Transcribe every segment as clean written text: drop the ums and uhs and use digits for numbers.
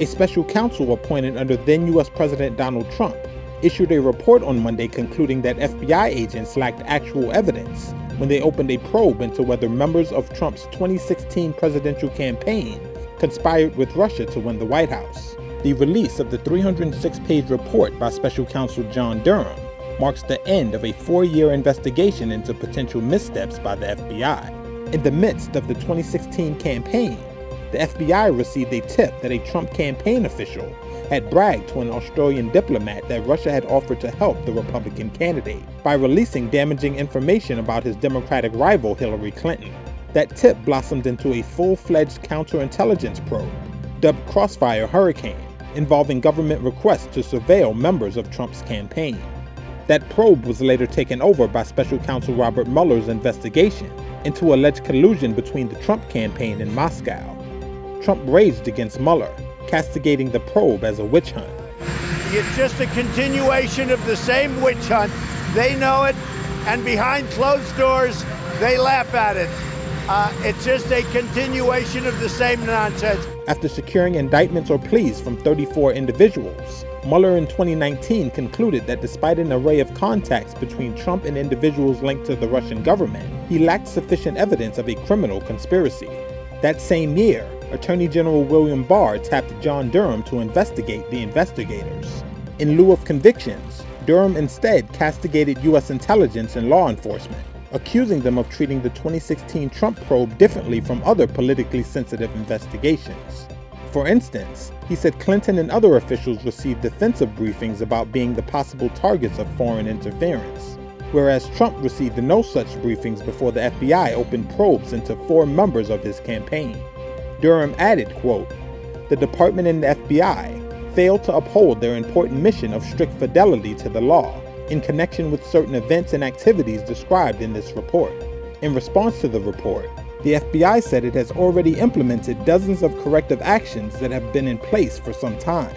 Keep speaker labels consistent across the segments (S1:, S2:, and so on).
S1: A special counsel appointed under then U.S. President Donald Trump issued a report on Monday concluding that FBI agents lacked actual evidence when they opened a probe into whether members of Trump's 2016 presidential campaign conspired with Russia to win the White House. The release of the 306-page report by special counsel John Durham marks the end of a 4-year investigation into potential missteps by the FBI. In the midst of the 2016 campaign, the FBI received a tip that a Trump campaign official had bragged to an Australian diplomat that Russia had offered to help the Republican candidate by releasing damaging information about his Democratic rival Hillary Clinton. That tip blossomed into a full-fledged counterintelligence probe, dubbed Crossfire Hurricane, involving government requests to surveil members of Trump's campaign. That probe was later taken over by special counsel Robert Mueller's investigation into alleged collusion between the Trump campaign and Moscow. Trump raged against Mueller, castigating the probe as a witch hunt.
S2: It's just a continuation of the same witch hunt. They know it, and behind closed doors, they laugh at it. It's just a continuation of the same nonsense.
S1: After securing indictments or pleas from 34 individuals, Mueller in 2019 concluded that despite an array of contacts between Trump and individuals linked to the Russian government, he lacked sufficient evidence of a criminal conspiracy. That same year, Attorney General William Barr tapped John Durham to investigate the investigators. In lieu of convictions, Durham instead castigated U.S. intelligence and law enforcement, accusing them of treating the 2016 Trump probe differently from other politically sensitive investigations. For instance, he said Clinton and other officials received defensive briefings about being the possible targets of foreign interference, whereas Trump received no such briefings before the FBI opened probes into 4 members of his campaign. Durham added, quote, "The department and the FBI failed to uphold their important mission of strict fidelity to the law in connection with certain events and activities described in this report." In response to the report, the FBI said it has already implemented dozens of corrective actions that have been in place for some time.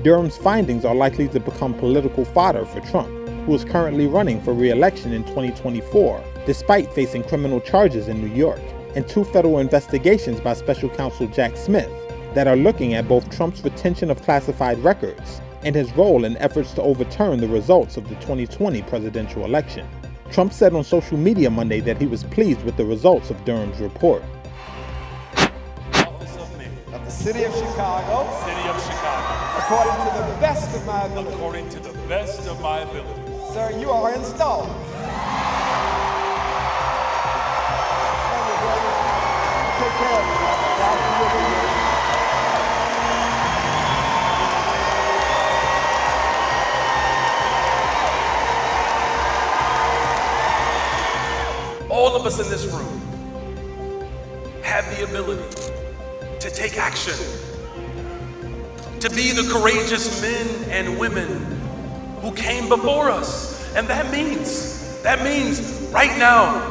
S1: Durham's findings are likely to become political fodder for Trump, who is currently running for re-election in 2024, despite facing criminal charges in New York, and 2 federal investigations by special counsel Jack Smith that are looking at both Trump's retention of classified records and his role in efforts to overturn the results of the 2020 presidential election. Trump said on social media Monday that he was pleased with the results of Durham's report.
S3: Office of Mayor of the City of Chicago. According to the best of my ability.
S4: According to the best of my ability.
S3: Sir, you are installed. Take care of it.
S4: All of us in this room have the ability to take action, to be the courageous men and women who came before us. And that means right now,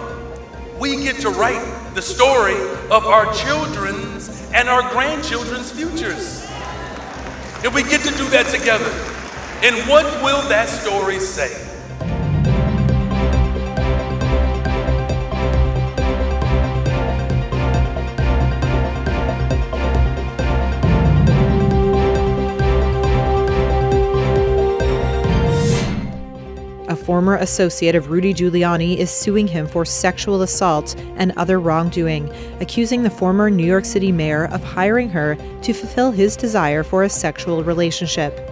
S4: we get to write the story of our children's and our grandchildren's futures. And we get to do that together. And what will that story say?
S5: A former associate of Rudy Giuliani is suing him for sexual assault and other wrongdoing, accusing the former New York City mayor of hiring her to fulfill his desire for a sexual relationship.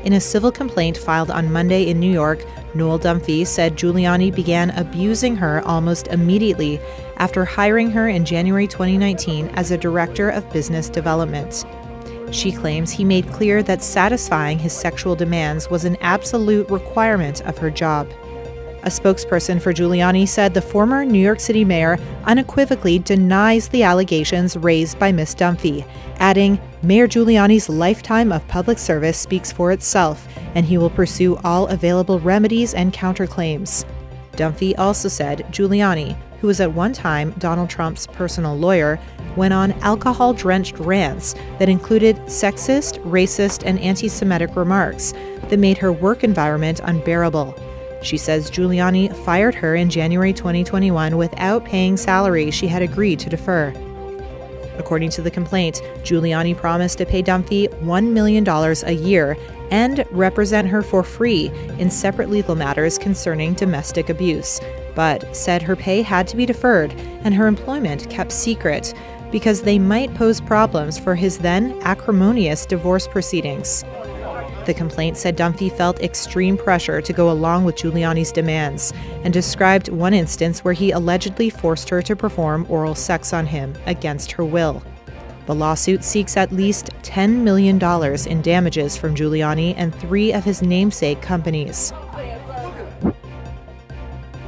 S5: In a civil complaint filed on Monday in New York, Noel Dunphy said Giuliani began abusing her almost immediately after hiring her in January 2019 as a director of business development. She claims he made clear that satisfying his sexual demands was an absolute requirement of her job. A spokesperson for Giuliani said the former New York City mayor unequivocally denies the allegations raised by Ms. Dunphy, adding, "Mayor Giuliani's lifetime of public service speaks for itself, and he will pursue all available remedies and counterclaims." Dunphy also said Giuliani, who was at one time Donald Trump's personal lawyer, went on alcohol-drenched rants that included sexist, racist, and anti-Semitic remarks that made her work environment unbearable. She says Giuliani fired her in January 2021 without paying salary she had agreed to defer. According to the complaint, Giuliani promised to pay Dunphy $1 million a year and represent her for free in separate legal matters concerning domestic abuse, but said her pay had to be deferred and her employment kept secret because they might pose problems for his then acrimonious divorce proceedings. The complaint said Dunphy felt extreme pressure to go along with Giuliani's demands and described one instance where he allegedly forced her to perform oral sex on him against her will. The lawsuit seeks at least $10 million in damages from Giuliani and 3 of his namesake companies.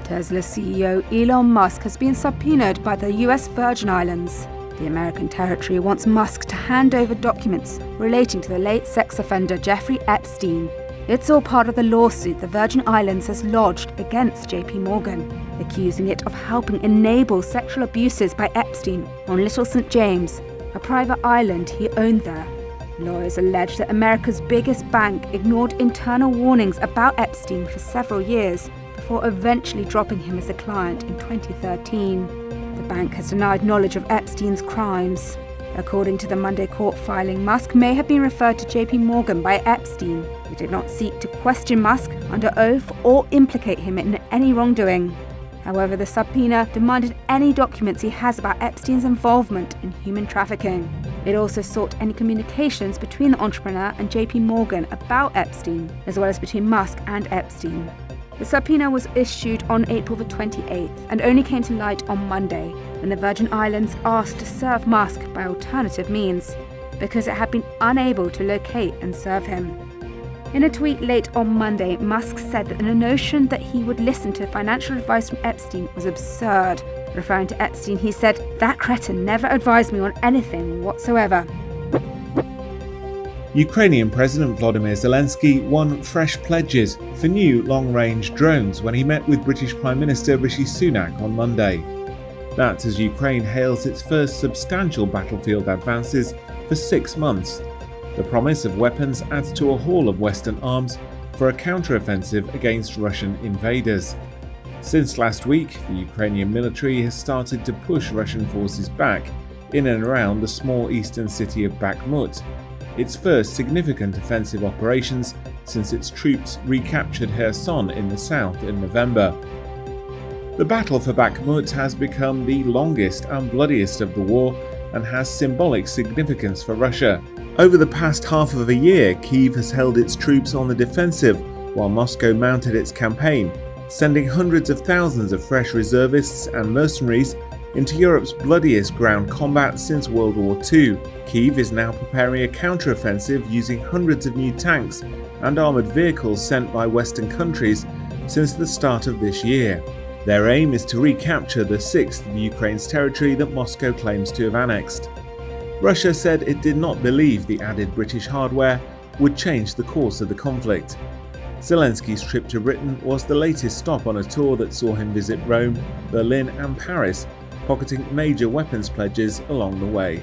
S6: Tesla CEO Elon Musk has been subpoenaed by the US Virgin Islands. The American territory wants Musk to hand over documents relating to the late sex offender Jeffrey Epstein. It's all part of the lawsuit the Virgin Islands has lodged against JP Morgan, accusing it of helping enable sexual abuses by Epstein on Little St. James, a private island he owned there. Lawyers allege that America's biggest bank ignored internal warnings about Epstein for several years before eventually dropping him as a client in 2013. The bank has denied knowledge of Epstein's crimes. According to the Monday court filing, Musk may have been referred to JP Morgan by Epstein. He did not seek to question Musk under oath or implicate him in any wrongdoing. However, the subpoena demanded any documents he has about Epstein's involvement in human trafficking. It also sought any communications between the entrepreneur and JP Morgan about Epstein, as well as between Musk and Epstein. The subpoena was issued on April the 28th and only came to light on Monday, when the Virgin Islands asked to serve Musk by alternative means, because it had been unable to locate and serve him. In a tweet late on Monday, Musk said that the notion that he would listen to financial advice from Epstein was absurd. Referring to Epstein, he said, "That cretin never advised me on anything whatsoever."
S7: Ukrainian President Volodymyr Zelensky won fresh pledges for new long-range drones when he met with British Prime Minister Rishi Sunak on Monday. That's as Ukraine hails its first substantial battlefield advances for 6 months. The promise of weapons adds to a haul of Western arms for a counter-offensive against Russian invaders. Since last week, the Ukrainian military has started to push Russian forces back in and around the small eastern city of Bakhmut, its first significant offensive operations since its troops recaptured Kherson in the south in November. The battle for Bakhmut has become the longest and bloodiest of the war and has symbolic significance for Russia. Over the past half of a year, Kyiv has held its troops on the defensive while Moscow mounted its campaign, sending hundreds of thousands of fresh reservists and mercenaries into Europe's bloodiest ground combat since World War II. Kyiv is now preparing a counter-offensive using hundreds of new tanks and armoured vehicles sent by Western countries since the start of this year. Their aim is to recapture the sixth of Ukraine's territory that Moscow claims to have annexed. Russia said it did not believe the added British hardware would change the course of the conflict. Zelensky's trip to Britain was the latest stop on a tour that saw him visit Rome, Berlin and Paris, pocketing major weapons pledges along the way.